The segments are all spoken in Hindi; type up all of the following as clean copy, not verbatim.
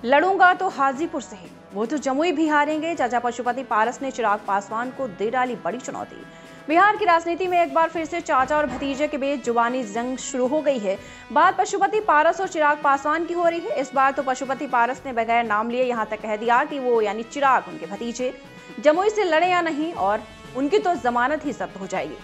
लड़ूंगा तो हाजीपुर से ही, वो तो जमुई भी हारेंगे। चाचा पशुपति पारस ने चिराग पासवान को दे डाली बड़ी चुनौती। बिहार की राजनीति में एक बार फिर से चाचा और भतीजे के बीच जुबानी जंग शुरू हो गई है। बात पशुपति पारस और चिराग पासवान की हो रही है। इस बार तो पशुपति पारस ने बगैर नाम लिए यहां तक कह दिया कि वो यानी चिराग उनके भतीजे जमुई से लड़े या नहीं, और उनकी तो जमानत ही जब्त हो जाएगी।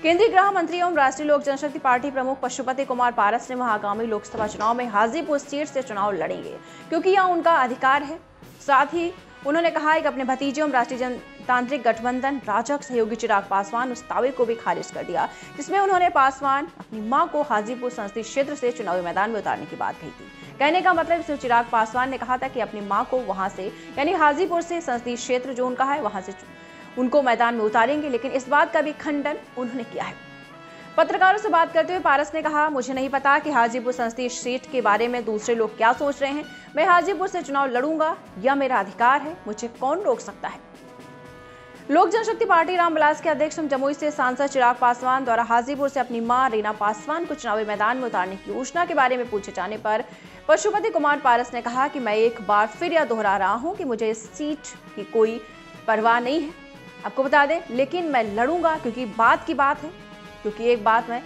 केंद्रीय गृह मंत्री एवं राष्ट्रीय लोक जनशक्ति पार्टी प्रमुख पशुपति कुमार पारस ने आगामी लोकसभा चुनाव में हाजीपुर सीट से चुनाव लड़ेंगे, क्योंकि यह उनका अधिकार है। साथ ही उन्होंने कहा है कि अपने भतीजे एवं राष्ट्रीय जनतांत्रिक गठबंधन राजग सहयोगी चिराग पासवान उस दावे को भी खारिज कर दिया जिसमें उन्होंने पासवान अपनी मां को हाजीपुर संसदीय क्षेत्र से चुनावी मैदान में उतारने की बात कही थी। कहने का मतलब सिर्फ चिराग पासवान ने कहा था कि अपनी मां को वहां से यानी हाजीपुर से संसदीय क्षेत्र जो उनका है वहां से उनको मैदान में उतारेंगे, लेकिन इस बात का भी खंडन उन्होंने किया है। पत्रकारों से बात करते हुए पारस ने कहा, मुझे नहीं पता कि हाजीपुर संसदीय सीट के बारे में दूसरे लोग क्या सोच रहे हैं। मैं हाजीपुर से चुनाव लड़ूंगा, यह मेरा अधिकार है, मुझे कौन रोक सकता है। लोक जनशक्ति पार्टी रामविलास के अध्यक्ष जमुई से सांसद चिराग पासवान द्वारा हाजीपुर से अपनी मां रीना पासवान को चुनावी मैदान में उतारने की योजना के बारे में पूछे जाने पर पशुपति कुमार पारस ने कहा कि मैं एक बार फिर यह दोहरा रहा हूं कि मुझे इस सीट की कोई परवाह नहीं है, आपको बता दें, लेकिन मैं लड़ूंगा क्योंकि बात की बात है। क्योंकि एक बात मैं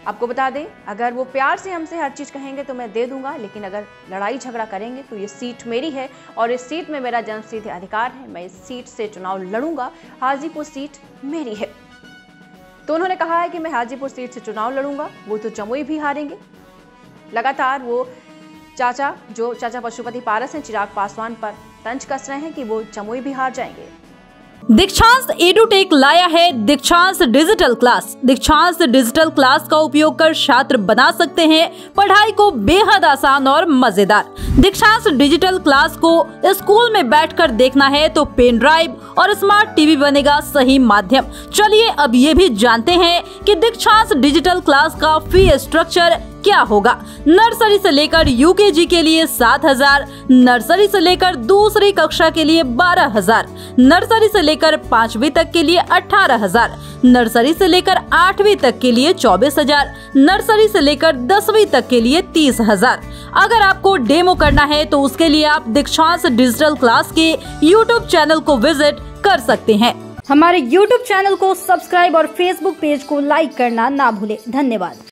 आपको बता दें, अगर वो प्यार से हमसे हर चीज कहेंगे तो मैं दे दूंगा, लेकिन अगर लड़ाई झगड़ा करेंगे तो ये सीट मेरी है और इस सीट में मेरा जन्मसिद्ध अधिकार है। मैं इस सीट से चुनाव लड़ूंगा, हाजीपुर सीट मेरी है। तो उन्होंने कहा है कि मैं हाजीपुर सीट से चुनाव लड़ूंगा, वो तो जमुई भी हारेंगे। लगातार वो चाचा पशुपति पारस ने चिराग पासवान पर तंज कस रहे हैं कि वो जमुई भी हार जाएंगे। दीक्षांत एडुटेक लाया है दीक्षांत डिजिटल क्लास। दीक्षांत डिजिटल क्लास का उपयोग कर छात्र बना सकते हैं पढ़ाई को बेहद आसान और मजेदार। दीक्षांत डिजिटल क्लास को स्कूल में बैठकर देखना है तो पेन ड्राइव और स्मार्ट टीवी बनेगा सही माध्यम। चलिए अब ये भी जानते हैं कि दीक्षांत डिजिटल क्लास का फी स्ट्रक्चर क्या होगा। नर्सरी से लेकर यूकेजी के लिए 7,000, नर्सरी से लेकर दूसरी कक्षा के लिए 12,000, नर्सरी से लेकर 5वीं तक के लिए 18,000, नर्सरी से लेकर 8वीं तक के लिए 24,000, नर्सरी से लेकर 10वीं तक के लिए 30,000। अगर आपको डेमो करना है तो उसके लिए आप दीक्षांत डिजिटल क्लास के YouTube चैनल को विजिट कर सकते हैं। हमारे YouTube चैनल को सब्सक्राइब और Facebook पेज को लाइक करना ना भूले। धन्यवाद।